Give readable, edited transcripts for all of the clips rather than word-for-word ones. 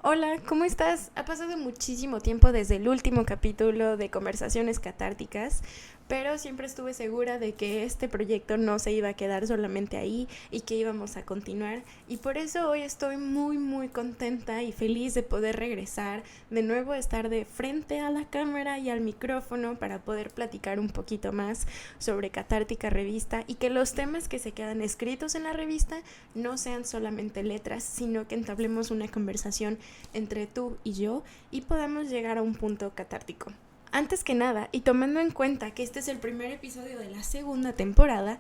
Hola, ¿cómo estás? Ha pasado muchísimo tiempo desde el último capítulo de Conversaciones Catárticas, pero siempre estuve segura de que este proyecto no se iba a quedar solamente ahí y que íbamos a continuar. Y por eso hoy estoy muy contenta y feliz de poder regresar, de nuevo estar de frente a la cámara y al micrófono para poder platicar un poquito más sobre Catártica Revista y que los temas que se quedan escritos en la revista no sean solamente letras, sino que entablemos una conversación entre tú y yo y podamos llegar a un punto catártico. Antes que nada, y tomando en cuenta que este es el primer episodio de la segunda temporada,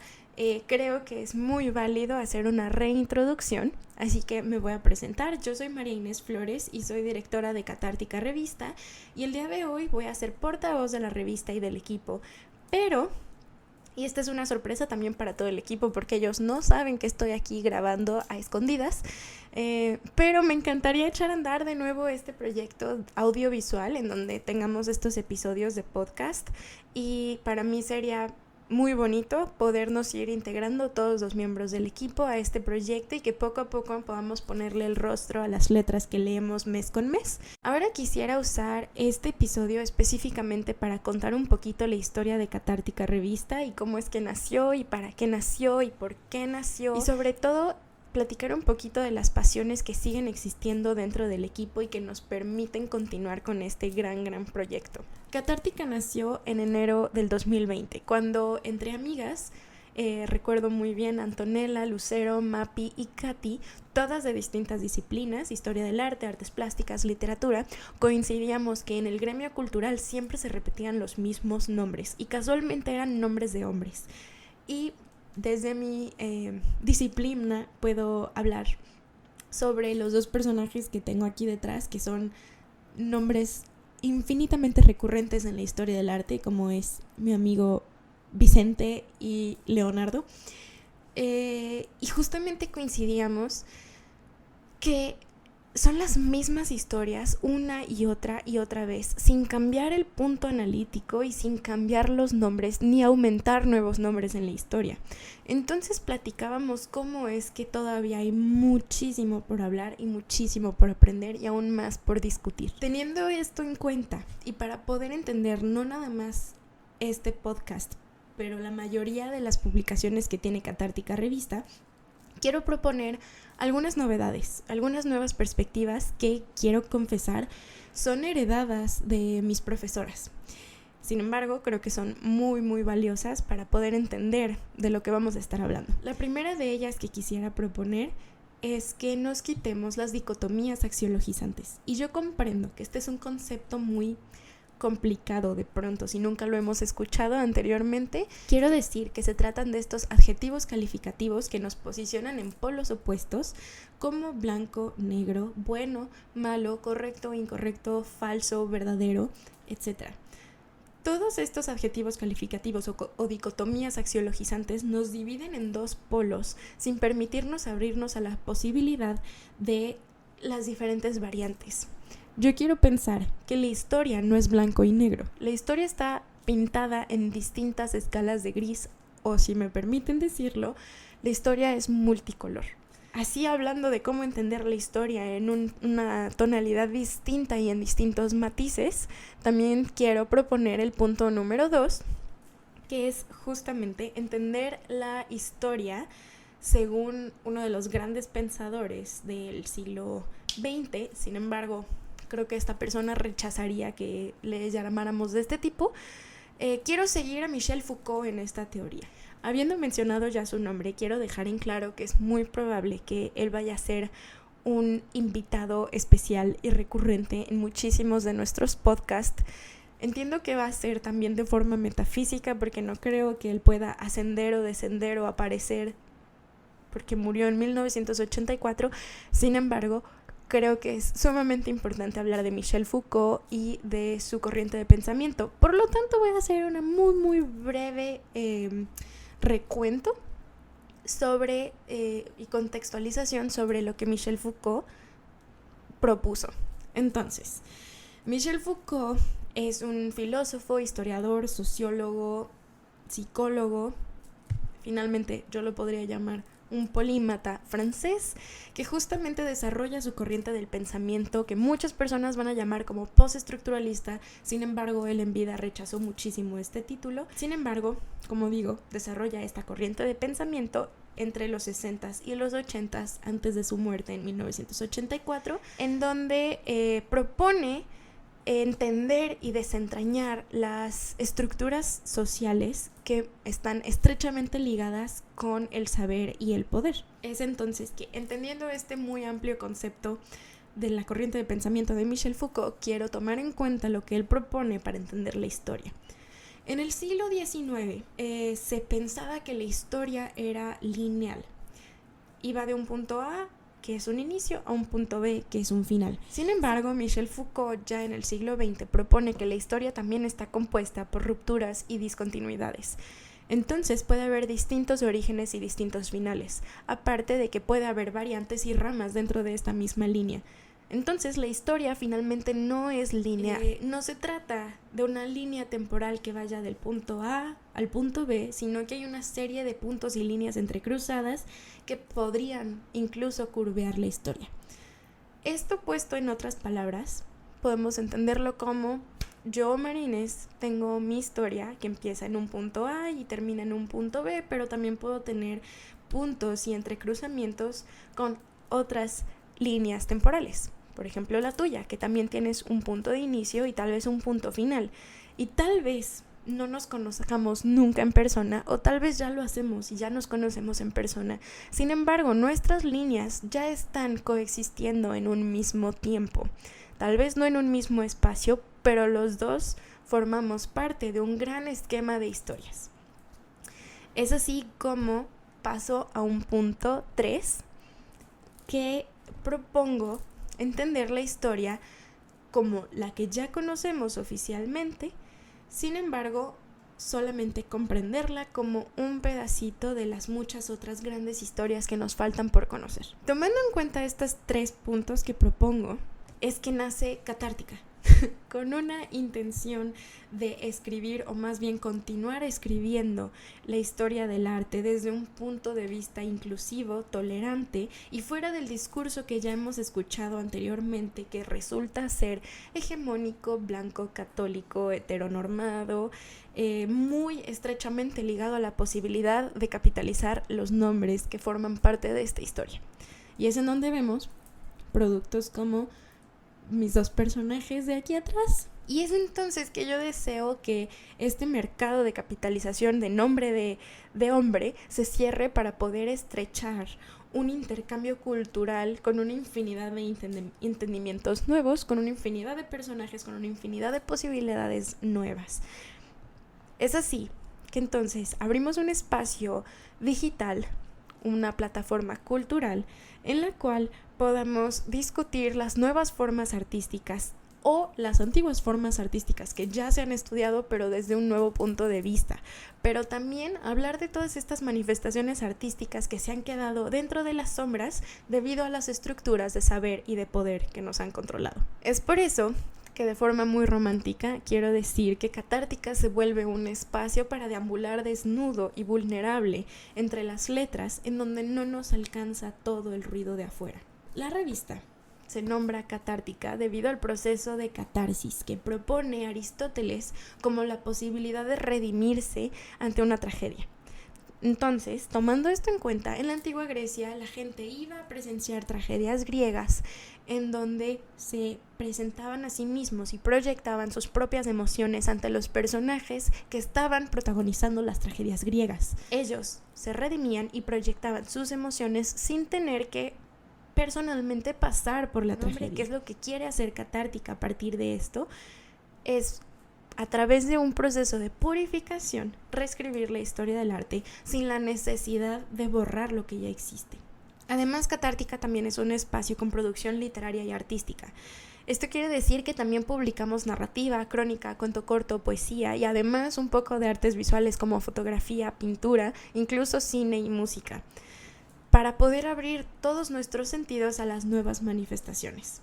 creo que es muy válido hacer una reintroducción, así que me voy a presentar. Yo soy María Inés Flores y soy directora de Catártica Revista, y el día de hoy voy a ser portavoz de la revista y del equipo, pero... Y esta es una sorpresa también para todo el equipo porque ellos no saben que estoy aquí grabando a escondidas. Pero me encantaría echar a andar de nuevo este proyecto audiovisual en donde tengamos estos episodios de podcast. Y para mí sería muy bonito podernos ir integrando todos los miembros del equipo a este proyecto y que poco a poco podamos ponerle el rostro a las letras que leemos mes con mes. Ahora quisiera usar este episodio específicamente para contar un poquito la historia de Catártica Revista y cómo es que nació y para qué nació y por qué nació, y sobre todo platicar un poquito de las pasiones que siguen existiendo dentro del equipo y que nos permiten continuar con este gran proyecto. Catártica nació en enero del 2020, cuando entre amigas, recuerdo muy bien, Antonella, Lucero, Mapi y Katy, todas de distintas disciplinas, historia del arte, artes plásticas, literatura, coincidíamos que en el gremio cultural siempre se repetían los mismos nombres y casualmente eran nombres de hombres. Y desde mi disciplina puedo hablar sobre los dos personajes que tengo aquí detrás, que son nombres infinitamente recurrentes en la historia del arte, como es mi amigo Vicente y Leonardo. Y justamente coincidíamos que son las mismas historias una y otra vez, sin cambiar el punto analítico y sin cambiar los nombres ni aumentar nuevos nombres en la historia. Entonces platicábamos cómo es que todavía hay muchísimo por hablar y muchísimo por aprender y aún más por discutir. Teniendo esto en cuenta y para poder entender no nada más este podcast, pero la mayoría de las publicaciones que tiene Catártica Revista, quiero proponer algunas novedades, algunas nuevas perspectivas que, quiero confesar, son heredadas de mis profesoras. Sin embargo, creo que son muy valiosas para poder entender de lo que vamos a estar hablando. La primera de ellas que quisiera proponer es que nos quitemos las dicotomías axiologizantes. Y yo comprendo que este es un concepto muy complicado de pronto si nunca lo hemos escuchado anteriormente. Quiero decir que se tratan de estos adjetivos calificativos que nos posicionan en polos opuestos como blanco, negro, bueno, malo, correcto, incorrecto, falso, verdadero, etc. Todos estos adjetivos calificativos o dicotomías axiologizantes nos dividen en dos polos sin permitirnos abrirnos a la posibilidad de las diferentes variantes. Yo quiero pensar que la historia no es blanco y negro. La historia está pintada en distintas escalas de gris, o si me permiten decirlo, la historia es multicolor. Así, hablando de cómo entender la historia en una tonalidad distinta y en distintos matices, también quiero proponer el punto número 2, que es justamente entender la historia según uno de los grandes pensadores del siglo XX. Sin embargo, creo que esta persona rechazaría que le llamáramos de este tipo. Quiero seguir a Michel Foucault en esta teoría. Habiendo mencionado ya su nombre, quiero dejar en claro que es muy probable que él vaya a ser un invitado especial y recurrente en muchísimos de nuestros podcasts. Entiendo que va a ser también de forma metafísica, porque no creo que él pueda ascender o descender o aparecer, porque murió en 1984. Sin embargo, creo que es sumamente importante hablar de Michel Foucault y de su corriente de pensamiento. Por lo tanto, voy a hacer una muy breve recuento sobre y contextualización sobre lo que Michel Foucault propuso. Entonces, Michel Foucault es un filósofo, historiador, sociólogo, psicólogo. Finalmente, yo lo podría llamar un polímata francés que justamente desarrolla su corriente del pensamiento que muchas personas van a llamar como postestructuralista. Sin embargo, él en vida rechazó muchísimo este título. Sin embargo, como digo, desarrolla esta corriente de pensamiento entre los 60s y los 80s antes de su muerte en 1984, en donde propone entender y desentrañar las estructuras sociales que están estrechamente ligadas con el saber y el poder. Es entonces que, entendiendo este muy amplio concepto de la corriente de pensamiento de Michel Foucault, quiero tomar en cuenta lo que él propone para entender la historia. En el siglo XIX se pensaba que la historia era lineal. Iba de un punto A, que es un inicio, a un punto B, que es un final. Sin embargo, Michel Foucault ya en el siglo XX propone que la historia también está compuesta por rupturas y discontinuidades. Entonces puede haber distintos orígenes y distintos finales, aparte de que puede haber variantes y ramas dentro de esta misma línea. Entonces la historia finalmente no es lineal. No se trata de una línea temporal que vaya del punto A al punto B, sino que hay una serie de puntos y líneas entrecruzadas que podrían incluso curvear la historia. Esto puesto en otras palabras, podemos entenderlo como: yo, Marines, tengo mi historia que empieza en un punto A y termina en un punto B, pero también puedo tener puntos y entrecruzamientos con otras líneas temporales. Por ejemplo, la tuya, que también tienes un punto de inicio y tal vez un punto final. Y tal vez no nos conozcamos nunca en persona, o tal vez ya lo hacemos y ya nos conocemos en persona. Sin embargo, nuestras líneas ya están coexistiendo en un mismo tiempo. Tal vez no en un mismo espacio, pero los dos formamos parte de un gran esquema de historias. Es así como paso a un punto 3, que propongo entender la historia como la que ya conocemos oficialmente, sin embargo, solamente comprenderla como un pedacito de las muchas otras grandes historias que nos faltan por conocer. Tomando en cuenta estos 3 puntos que propongo, es que nace Catártica, con una intención de escribir, o más bien continuar escribiendo, la historia del arte desde un punto de vista inclusivo, tolerante y fuera del discurso que ya hemos escuchado anteriormente, que resulta ser hegemónico, blanco, católico, heteronormado, muy estrechamente ligado a la posibilidad de capitalizar los nombres que forman parte de esta historia. Y es en donde vemos productos como mis 2 personajes de aquí atrás. Y es entonces que yo deseo que este mercado de capitalización de nombre de hombre se cierre para poder estrechar un intercambio cultural con una infinidad de entendimientos nuevos, con una infinidad de personajes, con una infinidad de posibilidades nuevas. Es así que entonces abrimos un espacio digital, una plataforma cultural en la cual podamos discutir las nuevas formas artísticas o las antiguas formas artísticas que ya se han estudiado, pero desde un nuevo punto de vista, pero también hablar de todas estas manifestaciones artísticas que se han quedado dentro de las sombras debido a las estructuras de saber y de poder que nos han controlado. Es por eso que de forma muy romántica quiero decir que Catártica se vuelve un espacio para deambular desnudo y vulnerable entre las letras, en donde no nos alcanza todo el ruido de afuera. La revista se nombra Catártica debido al proceso de catarsis que propone Aristóteles como la posibilidad de redimirse ante una tragedia. Entonces, tomando esto en cuenta, en la antigua Grecia la gente iba a presenciar tragedias griegas en donde se presentaban a sí mismos y proyectaban sus propias emociones ante los personajes que estaban protagonizando las tragedias griegas. Ellos se redimían y proyectaban sus emociones sin tener que personalmente pasar por la tragedia. ¿Qué es lo que quiere hacer Catártica a partir de esto? Es, a través de un proceso de purificación, reescribir la historia del arte sin la necesidad de borrar lo que ya existe. Además, Catártica también es un espacio con producción literaria y artística. Esto quiere decir que también publicamos narrativa, crónica, cuento corto, poesía y además un poco de artes visuales como fotografía, pintura, incluso cine y música, para poder abrir todos nuestros sentidos a las nuevas manifestaciones.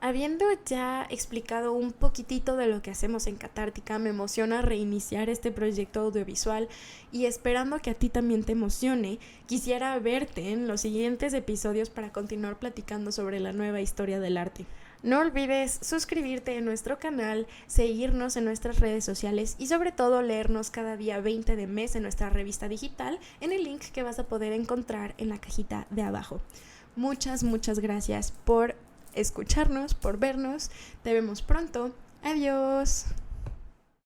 Habiendo ya explicado un poquitito de lo que hacemos en Catártica, me emociona reiniciar este proyecto audiovisual y esperando que a ti también te emocione, quisiera verte en los siguientes episodios para continuar platicando sobre la nueva historia del arte. No olvides suscribirte en nuestro canal, seguirnos en nuestras redes sociales y sobre todo leernos cada día 20 de mes en nuestra revista digital en el link que vas a poder encontrar en la cajita de abajo. Muchas gracias por escucharnos, por vernos. Te vemos pronto. Adiós.